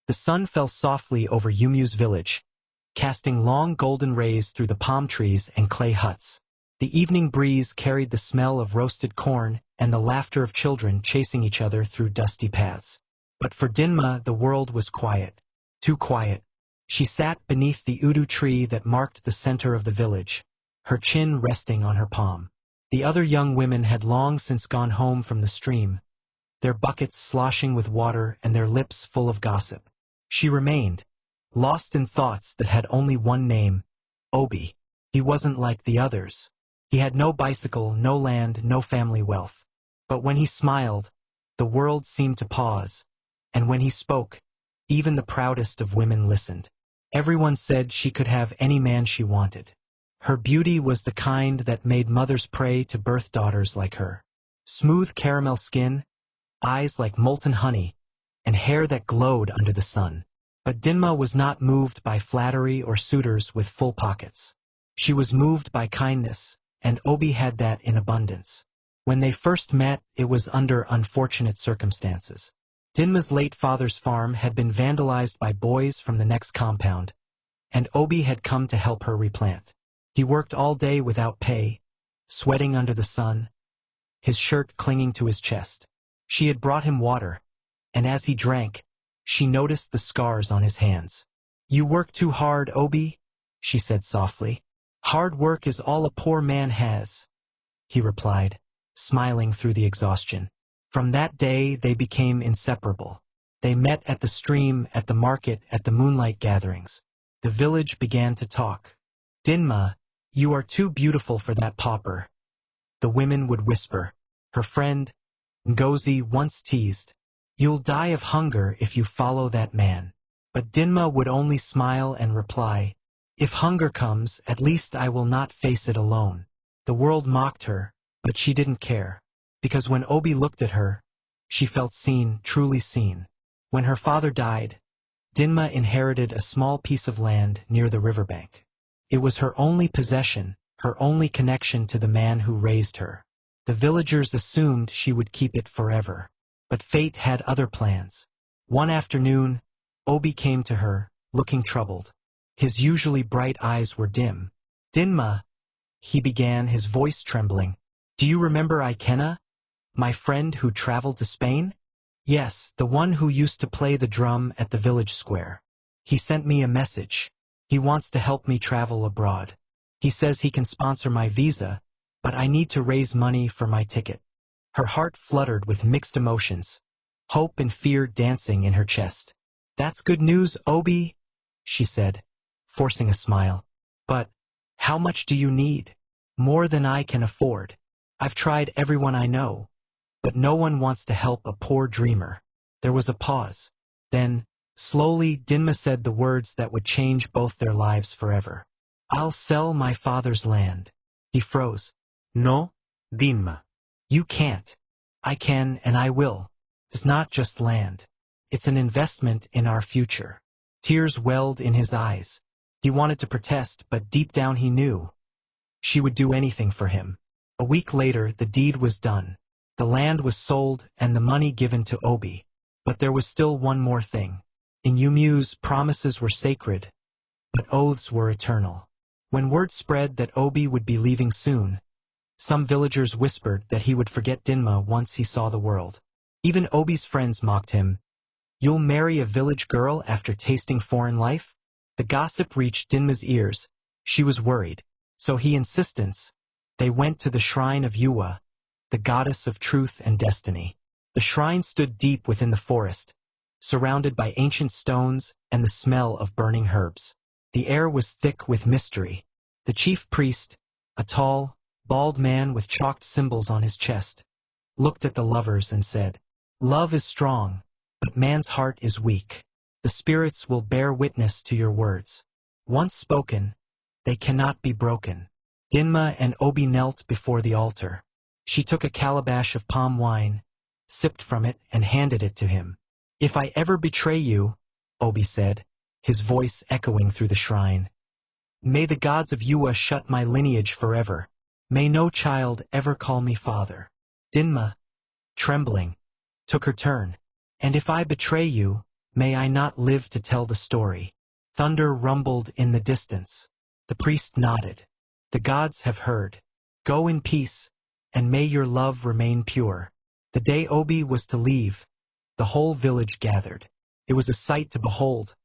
The sun fell softly over Yumu's village, casting long golden rays through the palm trees and clay huts. The evening breeze carried the smell of roasted corn and the laughter of children chasing each other through dusty paths. But for Dinma, the world was quiet. Too quiet. She sat beneath the udu tree that marked the center of the village, her chin resting on her palm. The other young women had long since gone home from the stream, their buckets sloshing with water and their lips full of gossip. She remained, lost in thoughts that had only one name, Obi. He wasn't like the others. He had no bicycle, no land, no family wealth. But when he smiled, the world seemed to pause, and when he spoke, even the proudest of women listened. Everyone said she could have any man she wanted. Her beauty was the kind that made mothers pray to birth daughters like her. Smooth caramel skin, eyes like molten honey, and hair that glowed under the sun. But Dinma was not moved by flattery or suitors with full pockets. She was moved by kindness, and Obi had that in abundance. When they first met, it was under unfortunate circumstances. Dinma's late father's farm had been vandalized by boys from the next compound, and Obi had come to help her replant. He worked all day without pay, sweating under the sun, his shirt clinging to his chest. She had brought him water, and as he drank, she noticed the scars on his hands. "You work too hard, Obi," she said softly. "Hard work is all a poor man has," he replied, smiling through the exhaustion. From that day they became inseparable. They met at the stream, at the market, at the moonlight gatherings. The village began to talk. "Dinma, you are too beautiful for that pauper," the women would whisper. Her friend, Ngozi, once teased, "You'll die of hunger if you follow that man." But Dinma would only smile and reply, "If hunger comes, at least I will not face it alone." The world mocked her, but she didn't care. Because when Obi looked at her, she felt seen, truly seen. When her father died, Dinma inherited a small piece of land near the riverbank. It was her only possession, her only connection to the man who raised her. The villagers assumed she would keep it forever. But fate had other plans. One afternoon, Obi came to her, looking troubled. His usually bright eyes were dim. "Dinma," he began, his voice trembling. "Do you remember Ikenna? My friend who traveled to Spain?" "Yes, the one who used to play the drum at the village square. He sent me a message. He wants to help me travel abroad. He says he can sponsor my visa, but I need to raise money for my ticket." Her heart fluttered with mixed emotions, hope and fear dancing in her chest. "That's good news, Obi," she said, forcing a smile. "But how much do you need?" "More than I can afford. I've tried everyone I know, but no one wants to help a poor dreamer." There was a pause. Then, slowly, Dinma said the words that would change both their lives forever. "I'll sell my father's land." He froze. "No, Dinma. You can't." "I can and I will. It's not just land. It's an investment in our future." Tears welled in his eyes. He wanted to protest, but deep down he knew she would do anything for him. A week later, the deed was done. The land was sold and the money given to Obi. But there was still one more thing. In Yumu's, promises were sacred, but oaths were eternal. When word spread that Obi would be leaving soon, some villagers whispered that he would forget Dinma once he saw the world. Even Obi's friends mocked him. "You'll marry a village girl after tasting foreign life?" The gossip reached Dinma's ears. She was worried. So he insistence. They went to the shrine of Yuwa, the goddess of truth and destiny. The shrine stood deep within the forest, surrounded by ancient stones and the smell of burning herbs. The air was thick with mystery. The chief priest, a tall, bald man with chalked symbols on his chest, looked at the lovers and said, "Love is strong, but man's heart is weak. The spirits will bear witness to your words. Once spoken, they cannot be broken." Dinma and Obi knelt before the altar. She took a calabash of palm wine, sipped from it, and handed it to him. "If I ever betray you," Obi said, his voice echoing through the shrine, "may the gods of Yuwa shut my lineage forever. May no child ever call me father." Dinma, trembling, took her turn. "And if I betray you, May I not live to tell the story. Thunder rumbled in the distance. The priest nodded. The gods have heard. Go in peace, and may your love remain pure. The day Obi was to leave, the whole village gathered. It was a sight to behold.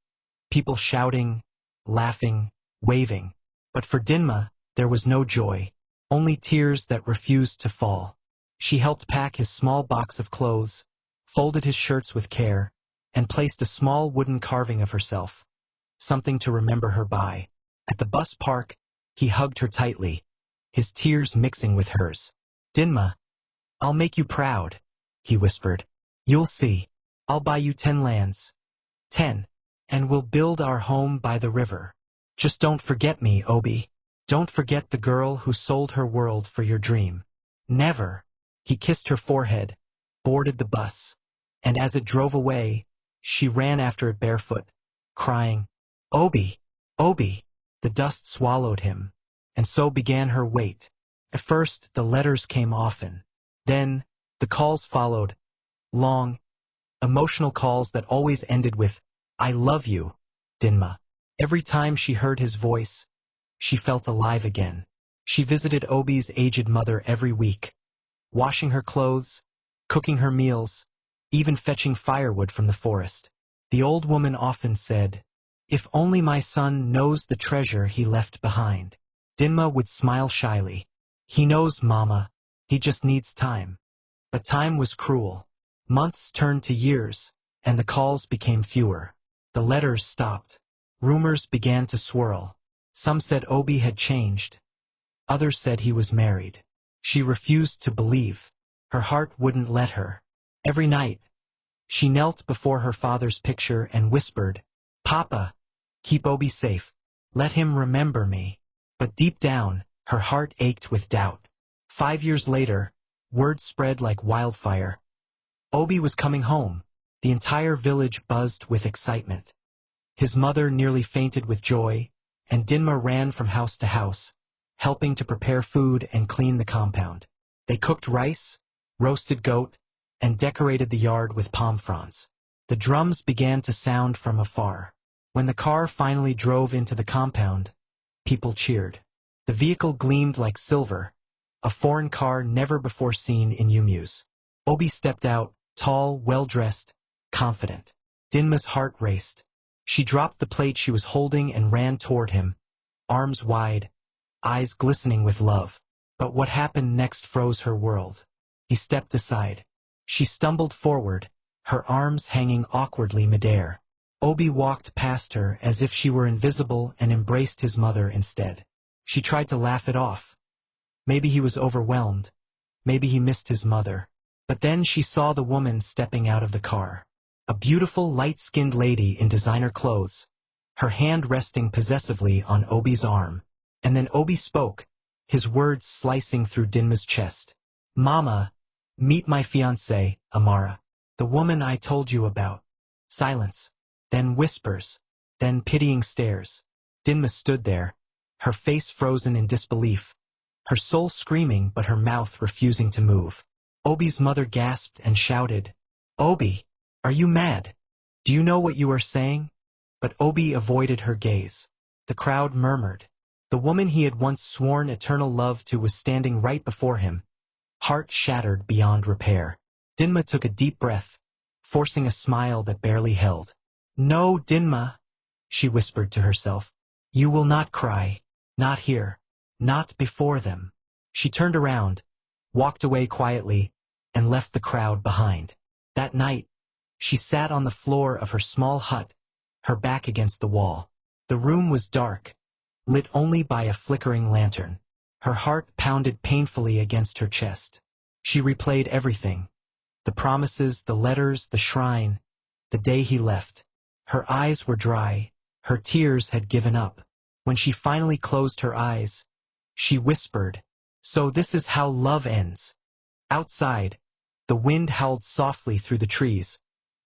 People shouting, laughing, waving. But for Dinma, there was no joy, only tears that refused to fall. She helped pack his small box of clothes, folded his shirts with care, and placed a small wooden carving of herself, something to remember her by. At the bus park, he hugged her tightly, his tears mixing with hers. Dinma, I'll make you proud, he whispered. You'll see. I'll buy you 10 lands. 10. And we'll build our home by the river. Just don't forget me, Obi. Don't forget the girl who sold her world for your dream. Never. He kissed her forehead, boarded the bus, and as it drove away, she ran after it barefoot, crying, Obi, Obi. The dust swallowed him, and so began her wait. At first, the letters came often. Then, the calls followed, long, emotional calls that always ended with, I love you, Dinma. Every time she heard his voice, she felt alive again. She visited Obi's aged mother every week, washing her clothes, cooking her meals, even fetching firewood from the forest. The old woman often said, if only my son knows the treasure he left behind. Dinma would smile shyly. He knows, Mama. He just needs time. But time was cruel. Months turned to years, and the calls became fewer. The letters stopped. Rumors began to swirl. Some said Obi had changed. Others said he was married. She refused to believe. Her heart wouldn't let her. Every night, she knelt before her father's picture and whispered, Papa, keep Obi safe. Let him remember me. But deep down, her heart ached with doubt. 5 years later, word spread like wildfire. Obi was coming home. The entire village buzzed with excitement. His mother nearly fainted with joy, and Dinma ran from house to house, helping to prepare food and clean the compound. They cooked rice, roasted goat, and decorated the yard with palm fronds. The drums began to sound from afar. When the car finally drove into the compound, people cheered. The vehicle gleamed like silver, a foreign car never before seen in Yumyus. Obi stepped out, tall, well-dressed, confident. Dinma's heart raced. She dropped the plate she was holding and ran toward him, arms wide, eyes glistening with love. But what happened next froze her world. He stepped aside. She stumbled forward, her arms hanging awkwardly midair. Obi walked past her as if she were invisible and embraced his mother instead. She tried to laugh it off. Maybe he was overwhelmed. Maybe he missed his mother. But then she saw the woman stepping out of the car. A beautiful, light-skinned lady in designer clothes, her hand resting possessively on Obi's arm. And then Obi spoke, his words slicing through Dinma's chest. Mama, meet my fiancée, Amara. The woman I told you about. Silence. Then whispers. Then pitying stares. Dinma stood there, her face frozen in disbelief, her soul screaming but her mouth refusing to move. Obi's mother gasped and shouted, Obi, are you mad? Do you know what you are saying? But Obi avoided her gaze. The crowd murmured. The woman he had once sworn eternal love to was standing right before him, heart shattered beyond repair. Dinma took a deep breath, forcing a smile that barely held. No, Dinma, she whispered to herself. You will not cry. Not here. Not before them. She turned around, walked away quietly, and left the crowd behind. That night, she sat on the floor of her small hut, her back against the wall. The room was dark, lit only by a flickering lantern. Her heart pounded painfully against her chest. She replayed everything. The promises, the letters, the shrine, the day he left. Her eyes were dry, her tears had given up. When she finally closed her eyes, she whispered, So this is how love ends. Outside, the wind howled softly through the trees,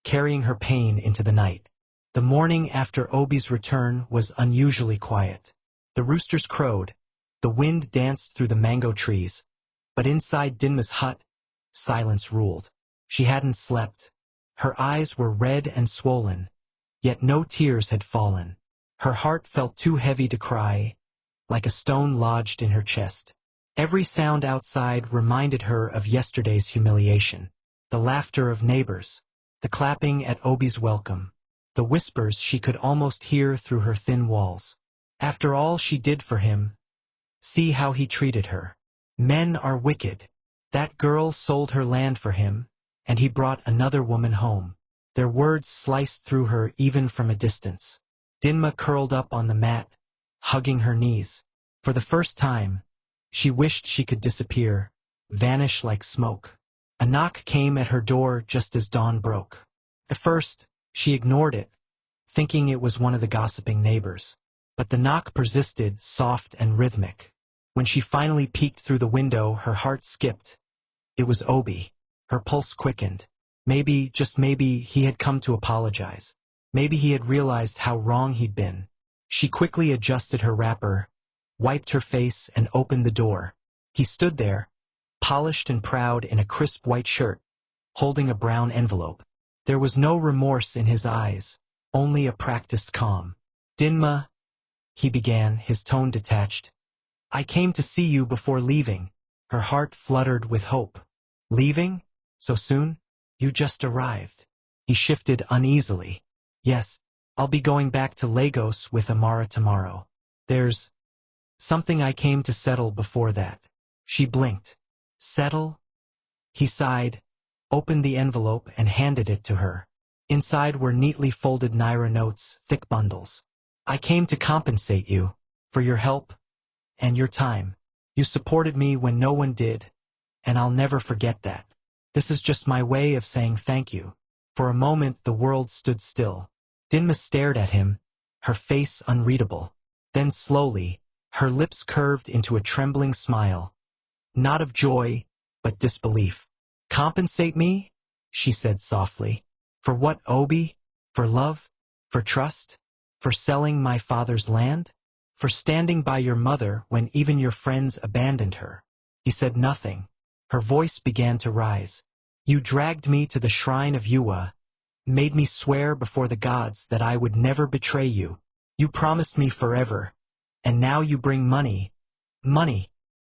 carrying her pain into the night. The morning after Obi's return was unusually quiet. The roosters crowed, the wind danced through the mango trees, but inside Dinma's hut, silence ruled. She hadn't slept. Her eyes were red and swollen, yet no tears had fallen. Her heart felt too heavy to cry, like a stone lodged in her chest. Every sound outside reminded her of yesterday's humiliation. The laughter of neighbors, the clapping at Obi's welcome, the whispers she could almost hear through her thin walls. After all she did for him, see how he treated her. Men are wicked. That girl sold her land for him, and he brought another woman home. Their words sliced through her even from a distance. Dinma curled up on the mat, hugging her knees. For the first time, she wished she could disappear, vanish like smoke. A knock came at her door just as dawn broke. At first, she ignored it, thinking it was one of the gossiping neighbors. But the knock persisted, soft and rhythmic. When she finally peeked through the window, her heart skipped. It was Obi. Her pulse quickened. Maybe, just maybe, he had come to apologize. Maybe he had realized how wrong he'd been. She quickly adjusted her wrapper, wiped her face, and opened the door. He stood there, polished and proud in a crisp white shirt, holding a brown envelope. There was no remorse in his eyes, only a practiced calm. Dinma, he began, his tone detached. I came to see you before leaving. Her heart fluttered with hope. Leaving? So soon? You just arrived. He shifted uneasily. Yes, I'll be going back to Lagos with Amara tomorrow. There's something I came to settle before that. She blinked. Settle? He sighed, opened the envelope and handed it to her. Inside were neatly folded Naira notes, thick bundles. I came to compensate you for your help and your time. You supported me when no one did, and I'll never forget that. This is just my way of saying thank you. For a moment the world stood still. Dinma stared at him, her face unreadable. Then slowly, her lips curved into a trembling smile. Not of joy, but disbelief. Compensate me? She said softly. For what, Obi? For love? For trust? For selling my father's land? For standing by your mother when even your friends abandoned her? He said nothing. Her voice began to rise. You dragged me to the shrine of Yua, made me swear before the gods that I would never betray you. You promised me forever, and now you bring money,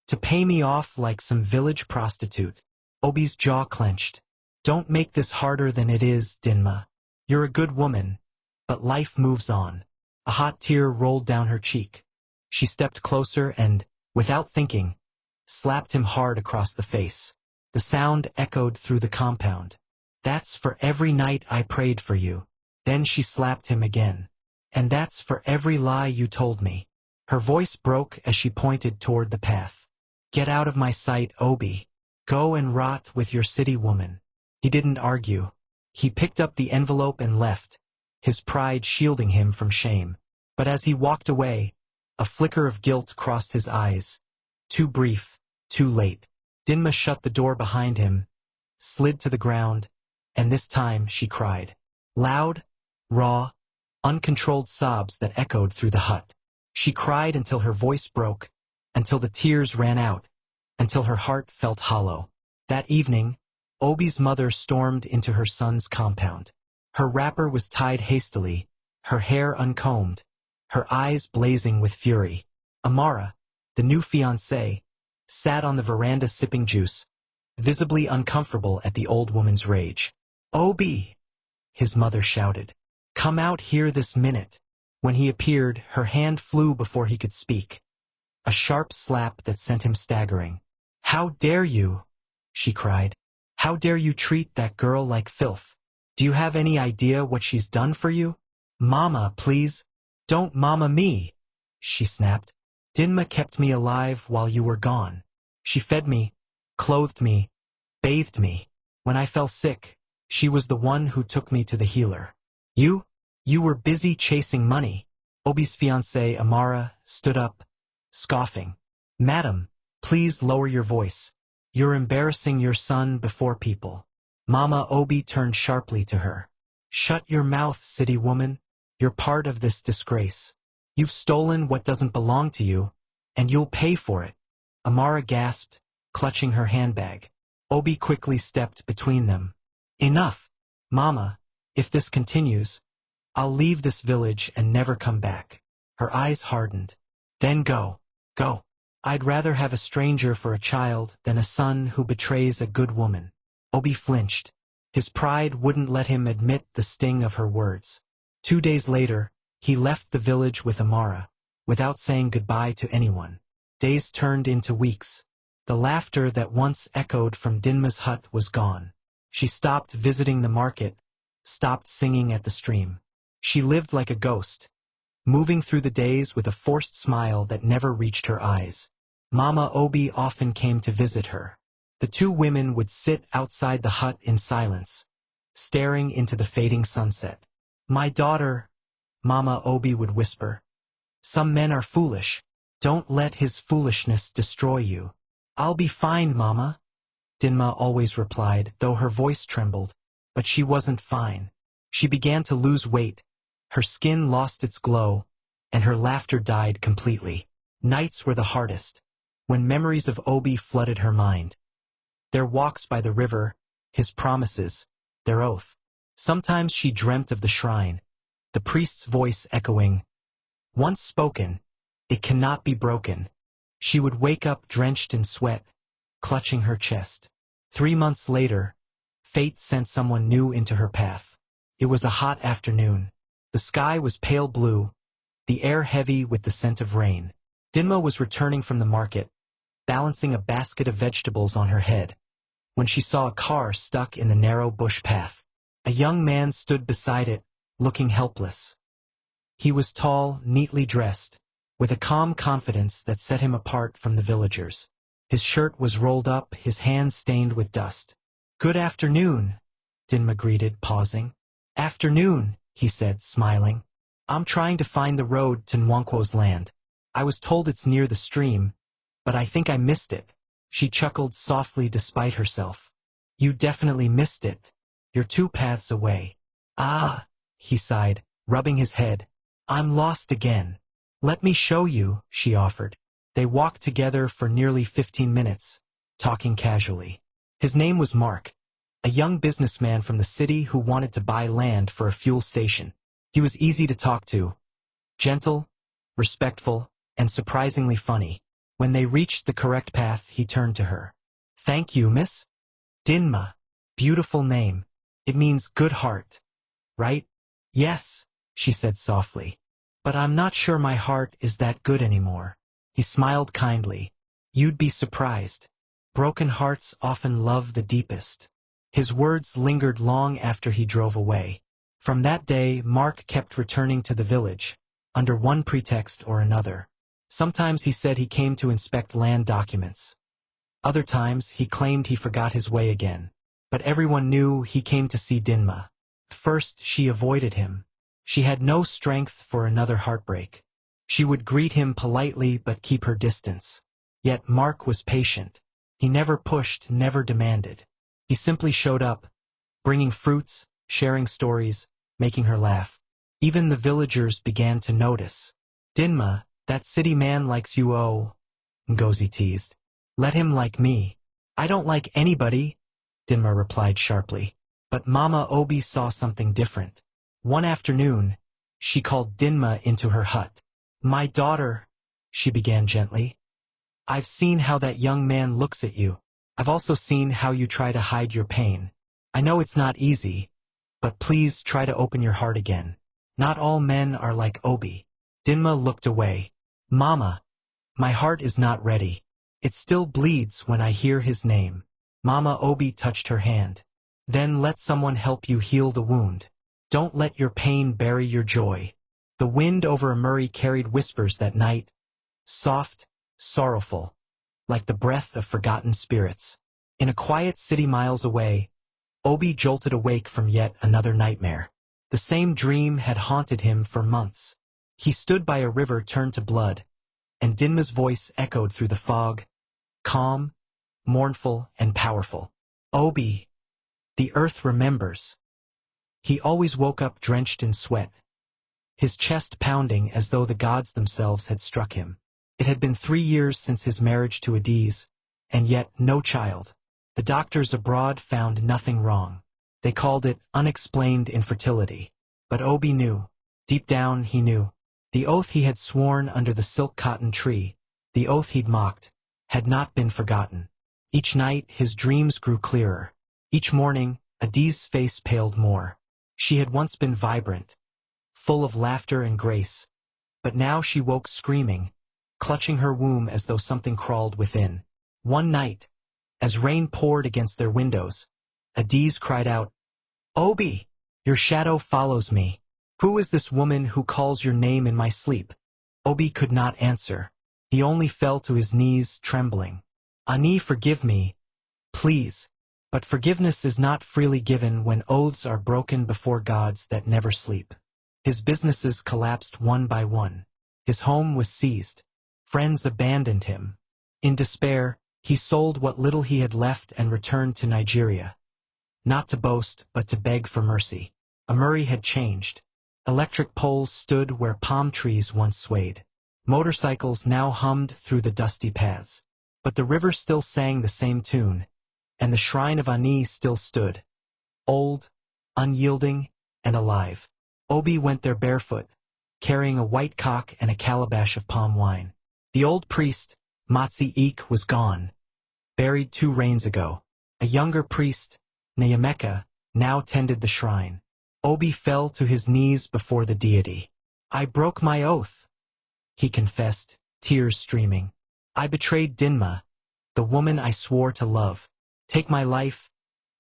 to pay me off like some village prostitute. Obi's jaw clenched. Don't make this harder than it is, Dinma. You're a good woman, but life moves on. A hot tear rolled down her cheek. She stepped closer and, without thinking, slapped him hard across the face. The sound echoed through the compound. That's for every night I prayed for you. Then she slapped him again. And that's for every lie you told me. Her voice broke as she pointed toward the path. Get out of my sight, Obi. Go and rot with your city woman. He didn't argue. He picked up the envelope and left, his pride shielding him from shame. But as he walked away, a flicker of guilt crossed his eyes. Too brief, too late. Dinma shut the door behind him, slid to the ground, and this time she cried. Loud, raw, uncontrolled sobs that echoed through the hut. She cried until her voice broke, until the tears ran out, until her heart felt hollow. That evening, Obi's mother stormed into her son's compound. Her wrapper was tied hastily, her hair uncombed, her eyes blazing with fury. Amara, the new fiancée, sat on the veranda sipping juice, visibly uncomfortable at the old woman's rage. Obi, his mother shouted. Come out here this minute. When he appeared, her hand flew before he could speak. A sharp slap that sent him staggering. How dare you? She cried. How dare you treat that girl like filth? Do you have any idea what she's done for you? Mama, please. Don't mama me, she snapped. Dinma kept me alive while you were gone. She fed me, clothed me, bathed me. When I fell sick, she was the one who took me to the healer. You were busy chasing money. Obi's fiancée, Amara, stood up, scoffing. Madam, please lower your voice. You're embarrassing your son before people. Mama Obi turned sharply to her. Shut your mouth, city woman. You're part of this disgrace. You've stolen what doesn't belong to you, and you'll pay for it. Amara gasped, clutching her handbag. Obi quickly stepped between them. Enough. Mama, if this continues, I'll leave this village and never come back. Her eyes hardened. Then go. Go. I'd rather have a stranger for a child than a son who betrays a good woman. Obi flinched. His pride wouldn't let him admit the sting of her words. 2 days later, he left the village with Amara, without saying goodbye to anyone. Days turned into weeks. The laughter that once echoed from Dinma's hut was gone. She stopped visiting the market, stopped singing at the stream. She lived like a ghost, moving through the days with a forced smile that never reached her eyes. Mama Obi often came to visit her. The two women would sit outside the hut in silence, staring into the fading sunset. "My daughter," Mama Obi would whisper. "Some men are foolish. Don't let his foolishness destroy you." "I'll be fine, Mama," Dinma always replied, though her voice trembled. But she wasn't fine. She began to lose weight. Her skin lost its glow, and her laughter died completely. Nights were the hardest, when memories of Obi flooded her mind. Their walks by the river, his promises, their oath. Sometimes she dreamt of the shrine, the priest's voice echoing, "Once spoken, it cannot be broken." She would wake up drenched in sweat, clutching her chest. 3 months later, fate sent someone new into her path. It was a hot afternoon. The sky was pale blue, the air heavy with the scent of rain. Dinma was returning from the market, balancing a basket of vegetables on her head, when she saw a car stuck in the narrow bush path. A young man stood beside it, looking helpless. He was tall, neatly dressed, with a calm confidence that set him apart from the villagers. His shirt was rolled up, his hands stained with dust. "Good afternoon," Dinma greeted, pausing. "Afternoon," he said, smiling. "I'm trying to find the road to Nwankwo's land. I was told it's near the stream, but I think I missed it." She chuckled softly despite herself. "You definitely missed it. You're 2 paths away." "Ah," he sighed, rubbing his head. "I'm lost again." "Let me show you," she offered. They walked together for nearly 15 minutes, talking casually. His name was Mark, a young businessman from the city who wanted to buy land for a fuel station. He was easy to talk to, gentle, respectful, and surprisingly funny. When they reached the correct path, he turned to her. "Thank you, miss." "Dinma. Beautiful name. It means good heart, right?" "Yes," she said softly. "But I'm not sure my heart is that good anymore." He smiled kindly. "You'd be surprised. Broken hearts often love the deepest." His words lingered long after he drove away. From that day, Mark kept returning to the village, under one pretext or another. Sometimes he said he came to inspect land documents. Other times he claimed he forgot his way again. But everyone knew he came to see Dinma. First, she avoided him. She had no strength for another heartbreak. She would greet him politely but keep her distance. Yet Mark was patient. He never pushed, never demanded. He simply showed up, bringing fruits, sharing stories, making her laugh. Even the villagers began to notice. "Dinma, that city man likes you, oh," Ngozi teased. "Let him like me." "I don't like anybody," Dinma replied sharply. But Mama Obi saw something different. One afternoon, she called Dinma into her hut. "My daughter," she began gently. "I've seen how that young man looks at you. I've also seen how you try to hide your pain. I know it's not easy, but please try to open your heart again. Not all men are like Obi." Dinma looked away. "Mama, my heart is not ready. It still bleeds when I hear his name." Mama Obi touched her hand. "Then let someone help you heal the wound. Don't let your pain bury your joy." The wind over Amuri carried whispers that night, soft, sorrowful, like the breath of forgotten spirits. In a quiet city miles away, Obi jolted awake from yet another nightmare. The same dream had haunted him for months. He stood by a river turned to blood, and Dinma's voice echoed through the fog, calm, mournful, and powerful. "Obi, the earth remembers." He always woke up drenched in sweat, his chest pounding as though the gods themselves had struck him. It had been 3 years since his marriage to Adiz, and yet no child. The doctors abroad found nothing wrong. They called it unexplained infertility. But Obi knew. Deep down, he knew. The oath he had sworn under the silk cotton tree, the oath he'd mocked, had not been forgotten. Each night, his dreams grew clearer. Each morning, Adi's face paled more. She had once been vibrant, full of laughter and grace, but now she woke screaming, clutching her womb as though something crawled within. One night, as rain poured against their windows, Adiz cried out, "Obi, your shadow follows me. Who is this woman who calls your name in my sleep?" Obi could not answer. He only fell to his knees, trembling. "Ani, forgive me, please." But forgiveness is not freely given when oaths are broken before gods that never sleep. His businesses collapsed one by one. His home was seized. Friends abandoned him. In despair, he sold what little he had left and returned to Nigeria. Not to boast, but to beg for mercy. Amuri had changed. Electric poles stood where palm trees once swayed. Motorcycles now hummed through the dusty paths. But the river still sang the same tune, and the shrine of Ani still stood, old, unyielding, and alive. Obi went there barefoot, carrying a white cock and a calabash of palm wine. The old priest, Matsi Eek, was gone, buried 2 rains ago. A younger priest, Nyameka, now tended the shrine. Obi fell to his knees before the deity. "I broke my oath," he confessed, tears streaming. "I betrayed Dinma, the woman I swore to love. Take my life,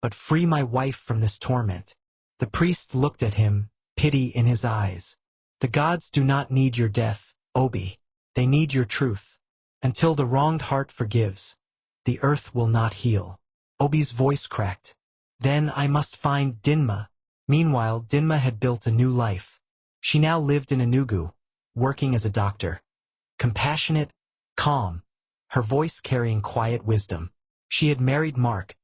but free my wife from this torment." The priest looked at him, pity in his eyes. "The gods do not need your death, Obi. They need your truth. Until the wronged heart forgives, the earth will not heal." Obi's voice cracked. "Then I must find Dinma." Meanwhile, Dinma had built a new life. She now lived in Enugu, working as a doctor. Compassionate, calm, her voice carrying quiet wisdom. She had married Mark,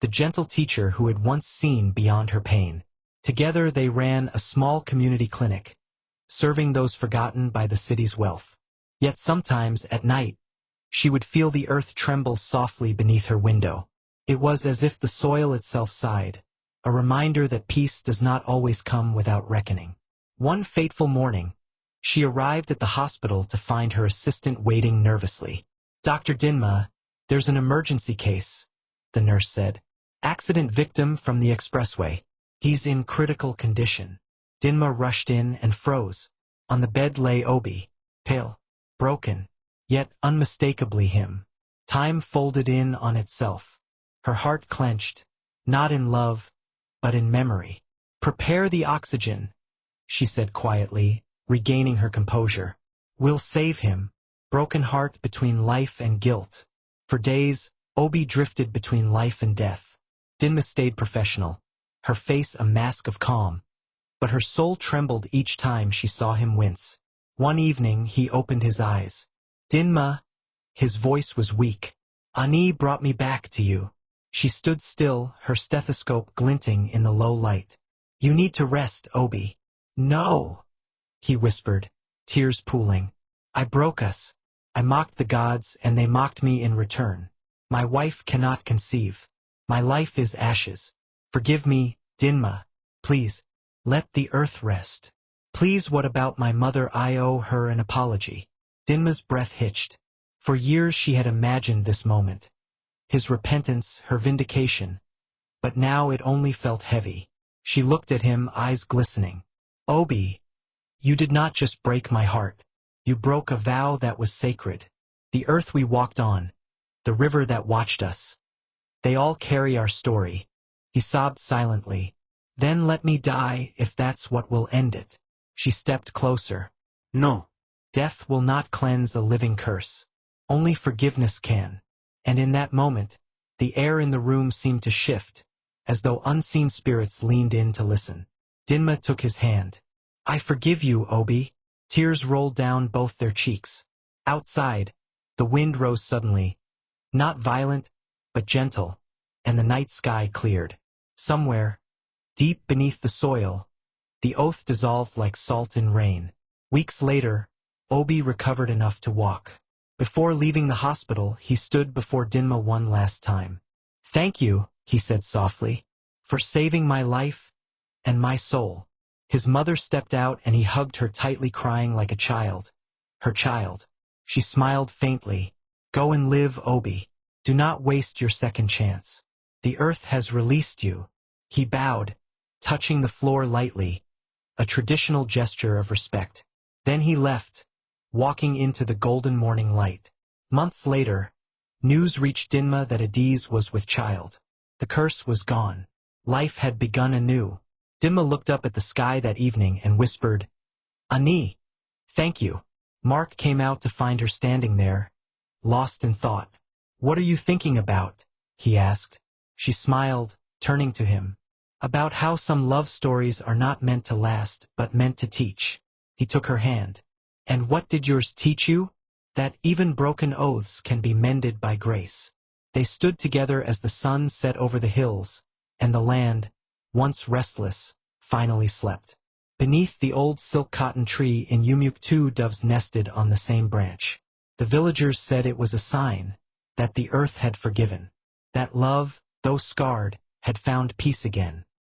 the gentle teacher who had once seen beyond her pain. Together they ran a small community clinic, serving those forgotten by the city's wealth. Yet sometimes, at night, she would feel the earth tremble softly beneath her window. It was as if the soil itself sighed, a reminder that peace does not always come without reckoning. One fateful morning, she arrived at the hospital to find her assistant waiting nervously. "Dr. Dinma, there's an emergency case," the nurse said. "Accident victim from the expressway. He's in critical condition." Dinma rushed in and froze. On the bed lay Obi, pale, broken, yet unmistakably him. Time folded in on itself. Her heart clenched, not in love, but in memory. "Prepare the oxygen," she said quietly, regaining her composure. "We'll save him." Broken heart between life and guilt. For days, Obi drifted between life and death. Dinma stayed professional, her face a mask of calm, but her soul trembled each time she saw him wince. One evening, he opened his eyes. "Dinma," his voice was weak. "Ani brought me back to you." She stood still, her stethoscope glinting in the low light. "You need to rest, Obi." "No," he whispered, tears pooling. "I broke us. I mocked the gods, and they mocked me in return. My wife cannot conceive. My life is ashes. Forgive me, Dinma. Please, let the earth rest. Please, what about my mother? I owe her an apology." Dinma's breath hitched. For years she had imagined this moment. His repentance, her vindication. But now it only felt heavy. She looked at him, eyes glistening. "Obi, you did not just break my heart. You broke a vow that was sacred. The earth we walked on, the river that watched us. They all carry our story." He sobbed silently. "Then let me die if that's what will end it." She stepped closer. "No. Death will not cleanse a living curse. Only forgiveness can." And in that moment, the air in the room seemed to shift, as though unseen spirits leaned in to listen. Dinma took his hand. "I forgive you, Obi." Tears rolled down both their cheeks. Outside, the wind rose suddenly, not violent, but gentle, and the night sky cleared. Somewhere, deep beneath the soil, the oath dissolved like salt in rain. Weeks later, Obi recovered enough to walk. Before leaving the hospital, he stood before Dinma one last time. "Thank you," he said softly, "for saving my life and my soul." His mother stepped out and he hugged her tightly, crying like a child. Her child. She smiled faintly. Go and live, Obi. Do not waste your second chance. The earth has released you. He bowed, touching the floor lightly, a traditional gesture of respect. Then he left, walking into the golden morning light. Months later, news reached Dinma that Adiz was with child. The curse was gone. Life had begun anew. Dinma looked up at the sky that evening and whispered, Ani, thank you. Mark came out to find her standing there, lost in thought. What are you thinking about? He asked. She smiled, turning to him. About how some love stories are not meant to last, but meant to teach. He took her hand. And what did yours teach you? That even broken oaths can be mended by grace. They stood together as the sun set over the hills, and the land, once restless, finally slept. Beneath the old silk cotton tree in Umuk, 2 doves nested on the same branch. The villagers said it was a sign that the earth had forgiven, that love, though scarred, had found peace again.